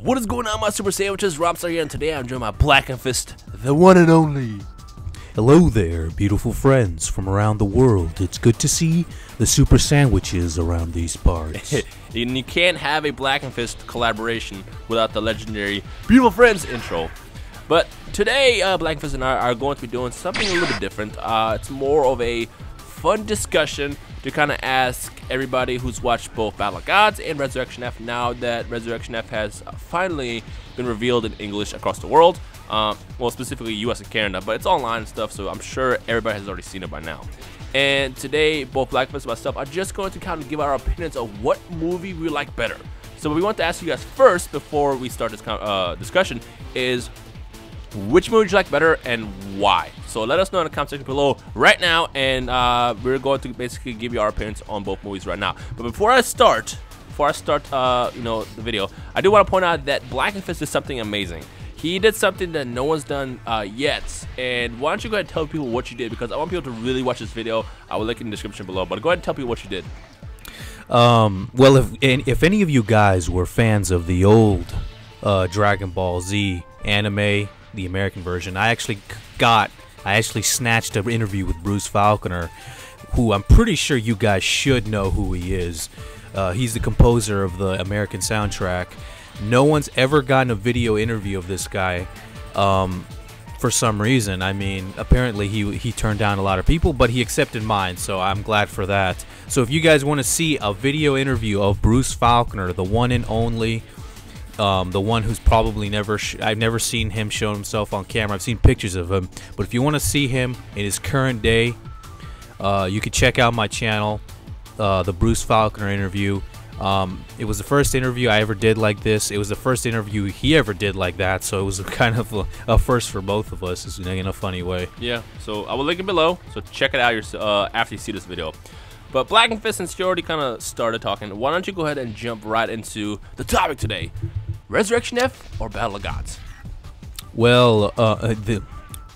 What is going on, my super sandwiches? Rhymestyle here, and today I'm joined by Black and Fist, the one and only. Hello there, beautiful friends from around the world. It's good to see the super sandwiches around these parts. And you can't have a Black and Fist collaboration without the legendary Beautiful Friends intro. But today, Black and Fist and I are going to be doing something a little bit different. It's more of a fun discussion to kind of ask everybody who's watched both Battle of Gods and Resurrection F, now that Resurrection F has finally been revealed in English across the world. Well, specifically US and Canada, but it's online and stuff, so I'm sure everybody has already seen it by now. And today, both Black and myself are just going to kind of give our opinions of what movie we like better. So what we want to ask you guys first, before we start this discussion, is which movie do you like better and why? So let us know in the comment section below right now, and we're going to basically give you our opinions on both movies right now. But before I start, the video, I do want to point out that Black and Fist did something amazing. He did something that no one's done yet, and why don't you go ahead and tell people what you did, because I want people to really watch this video. I will link in the description below, but go ahead and tell people what you did. Well, if any of you guys were fans of the old Dragon Ball Z anime, the American version, I actually snatched an interview with Bruce Falconer, who I'm pretty sure you guys should know who he is. He's the composer of the American soundtrack. No one's ever gotten a video interview of this guy for some reason. I mean, apparently he turned down a lot of people, but he accepted mine, so I'm glad for that. So if you guys want to see a video interview of Bruce Falconer, the one and only, the one who's probably I've never seen him show himself on camera. I've seen pictures of him, but if you want to see him in his current day, you can check out my channel, the Bruce Falconer interview. It was the first interview I ever did like this. It was the first interview he ever did like that, so it was kind of a first for both of us in a funny way. Yeah, so I will link it below, so check it out after you see this video. But Black and Fist, since you already kind of started talking, why don't you go ahead and jump right into the topic today: Resurrection F or Battle of Gods? Well, the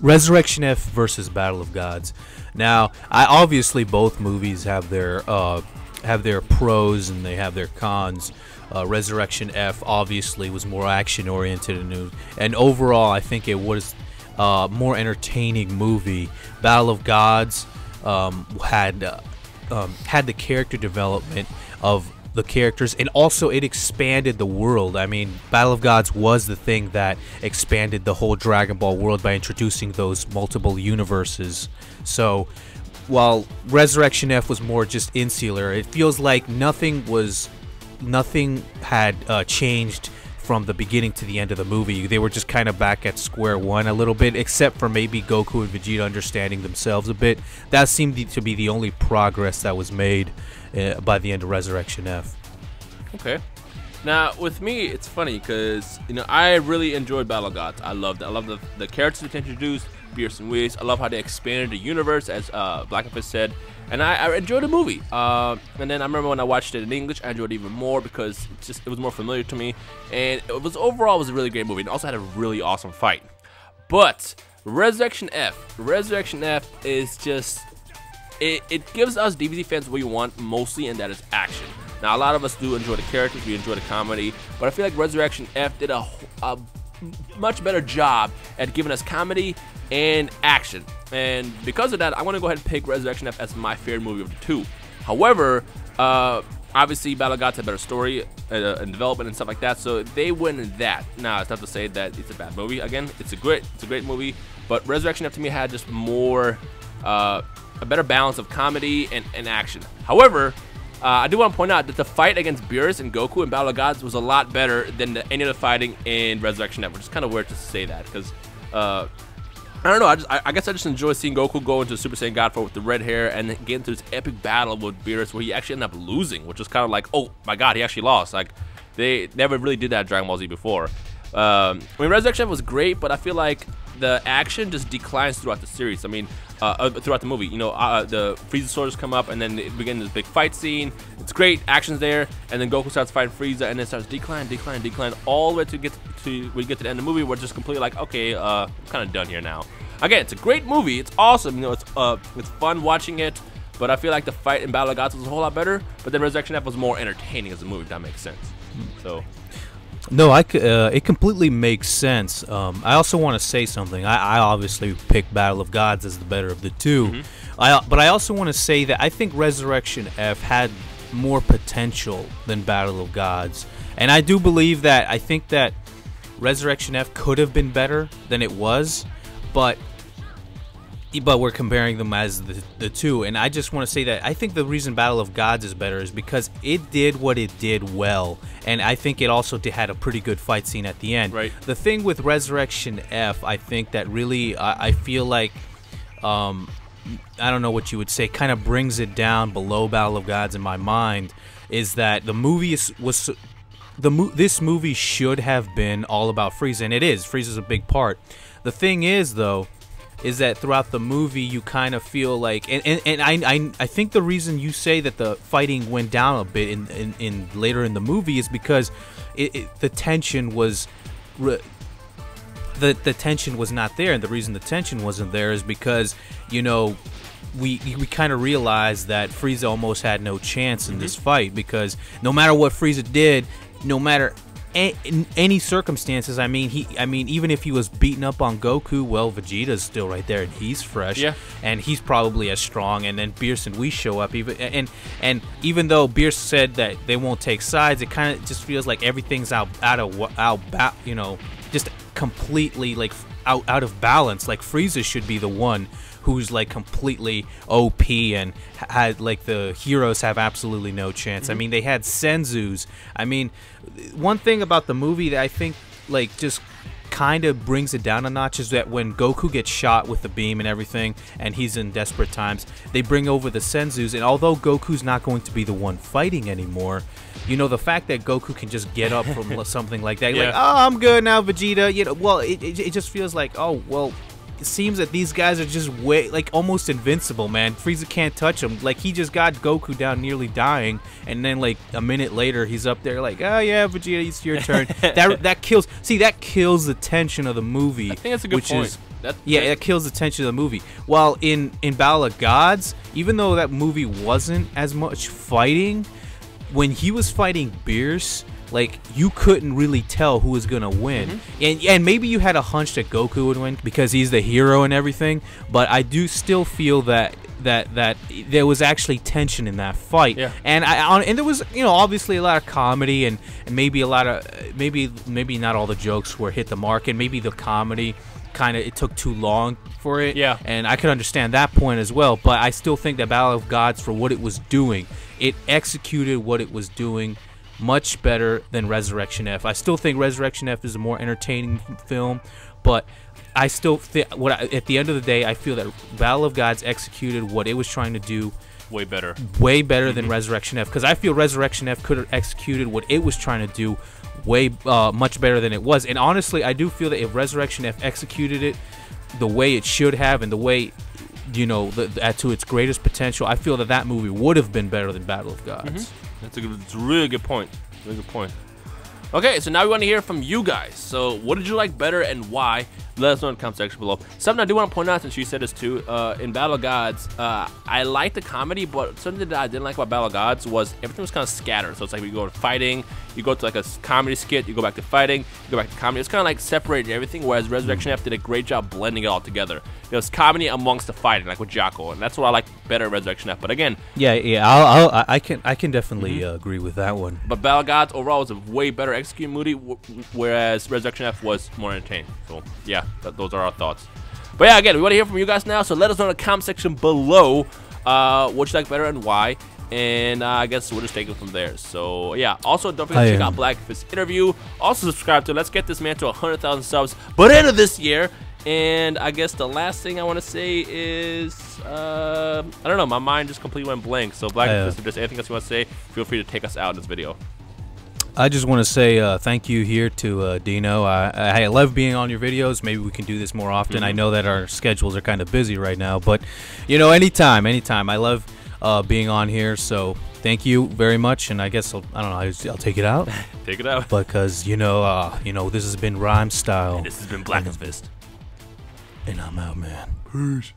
Resurrection F versus Battle of Gods. Now, obviously both movies have their pros and they have their cons. Resurrection F obviously was more action oriented, and overall I think it was a more entertaining movie. Battle of Gods had the character development of the characters, and also it expanded the world. I mean, Battle of Gods was the thing that expanded the whole Dragon Ball world by introducing those multiple universes. So while Resurrection F was more just insular, it feels like nothing had changed from the beginning to the end of the movie. They were just kind of back at square one a little bit, except for maybe Goku and Vegeta understanding themselves a bit. That seemed to be the only progress that was made by the end of Resurrection F. Okay. Now, with me, it's funny because, I really enjoyed Battle of Gods. I loved it. I love the characters that introduced, Beerus and Whis. I love how they expanded the universe, as Black and Fist said. And I enjoyed the movie. And then I remember when I watched it in English, I enjoyed it even more because it was more familiar to me. And overall, it was a really great movie. And also had a really awesome fight. But Resurrection F is just... It gives us DBZ fans what we want mostly, and that is action. Now, a lot of us do enjoy the characters, we enjoy the comedy, but I feel like Resurrection F did a much better job at giving us comedy and action. And because of that, I'm going to go ahead and pick Resurrection F as my favorite movie of the two. However, obviously Battle of Gods had a better story and development and stuff like that, so they win in that. Now, it's not to say that it's a bad movie. Again, it's a great movie, but Resurrection F to me had just more a better balance of comedy and action. However, I do want to point out that the fight against Beerus and Goku in Battle of Gods was a lot better than any of the fighting in Resurrection F, which is kind of weird to say that, because I don't know, I guess I just enjoy seeing Goku go into Super Saiyan God form with the red hair and then get into this epic battle with Beerus where he actually ended up losing, which is kind of like, oh my god, he actually lost. Like, they never really did that in Dragon Ball Z before. I mean, Resurrection F was great, but I feel like the action just declines throughout the series. I mean, throughout the movie, the Frieza swords come up, and then it begins this big fight scene. It's great, action's there, and then Goku starts fighting Frieza, and then starts decline, all the way to when you get to the end of the movie, we're just completely like, okay, I'm kind of done here now. Again, it's a great movie, it's awesome, it's fun watching it, but I feel like the fight in Battle of Gods was a whole lot better. But then Resurrection F was more entertaining as a movie, if that makes sense. So. No, it completely makes sense. I also want to say something. I obviously picked Battle of Gods as the better of the two. But I also want to say that I think Resurrection F had more potential than Battle of Gods. And I do believe that, I think that Resurrection F could have been better than it was, but we're comparing them as the two. And I just want to say that I think the reason Battle of Gods is better is because it did what it did well, and I think it also had a pretty good fight scene at the end. Right. The thing with Resurrection F, I think that really, I feel like, I don't know what you would say, kind of brings it down below Battle of Gods in my mind, is that the movie this movie should have been all about Frieza, and it is. Frieza's a big part. The thing is, though, is that throughout the movie you kind of feel like, and I think the reason you say that the fighting went down a bit in later in the movie is because the tension was the tension was not there, and the reason the tension wasn't there is because, you know, we kind of realized that Frieza almost had no chance in this fight, because no matter what Frieza did, no matter in any circumstances, I mean, even if he was beaten up on Goku, well, Vegeta's still right there, and he's fresh, and he's probably as strong. And then Beerus and we show up, and even though Beerus said that they won't take sides, it kind of just feels like everything's you know, just completely like out of balance. Like Frieza should be the one who's like completely OP, and had like the heroes have absolutely no chance. I mean, they had Senzus. I mean, one thing about the movie that I think like just kind of brings it down a notch is that when Goku gets shot with the beam and everything, and he's in desperate times, they bring over the Senzus, and although Goku's not going to be the one fighting anymore, you know, the fact that Goku can just get up from something like that, like, oh, I'm good now, Vegeta, you know, well, it just feels like, oh, well, it seems that these guys are just like almost invincible, man. Frieza can't touch him. Like, he just got Goku down nearly dying, and then like a minute later he's up there like, oh yeah, Vegeta, it's your turn. that kills the tension of the movie. I think that's a good point. That kills the tension of the movie. While in Battle of Gods, even though that movie wasn't as much fighting, when he was fighting Beerus, like, you couldn't really tell who was gonna win, and maybe you had a hunch that Goku would win because he's the hero and everything. But I do still feel that there was actually tension in that fight, and and there was, you know, obviously a lot of comedy, and maybe a lot of maybe not all the jokes were hit the mark, and maybe the comedy kind of, it took too long for it. And I could understand that point as well. But I still think that Battle of Gods, for what it was doing, it executed what it was doing much better than Resurrection F. I still think Resurrection F is a more entertaining film, but I still think, at the end of the day, I feel that Battle of Gods executed what it was trying to do way better than Resurrection F, because I feel Resurrection F could have executed what it was trying to do much better than it was. And honestly, I do feel that if Resurrection F executed it the way it should have, and the way, you know, to its greatest potential, I feel that movie would have been better than Battle of Gods. It's a really good point. Really good point. Okay, so now we want to hear from you guys. So what did you like better and why? Let us know in the comment section below. Something I do want to point out, since you said this too, in Battle of Gods, I liked the comedy, but something that I didn't like about Battle of Gods was everything was kind of scattered. So it's like we go to fighting, you go to like a comedy skit, you go back to fighting, you go back to comedy. It's kind of like separating everything, whereas Resurrection F did a great job blending it all together. It was comedy amongst the fighting, like with Jocko, and that's what I like better Resurrection F. But again, I can definitely agree with that one. But Battle of Gods overall was a way better executed movie, whereas Resurrection F was more entertaining. So yeah, those are our thoughts. But yeah, again, we want to hear from you guys now, so let us know in the comment section below what you like better and why. And I guess we'll just take it from there. So yeah, also don't forget to check out Black Fist interview. Also subscribe to Let's Get This Man to 100,000 subs by the end of this year. And I guess the last thing I want to say is, I don't know, my mind just completely went blank. So Black Fist, if there's anything else you want to say, feel free to take us out in this video. I just want to say thank you here to Dino. I love being on your videos. Maybe we can do this more often. I know that our schedules are kind of busy right now, but you know, anytime. I love being on here. So thank you very much. And I guess I don't know. I'll take it out. Take it out. Because you know, this has been Rhymestyle. And this has been Black Fist. And I'm out, man. Peace.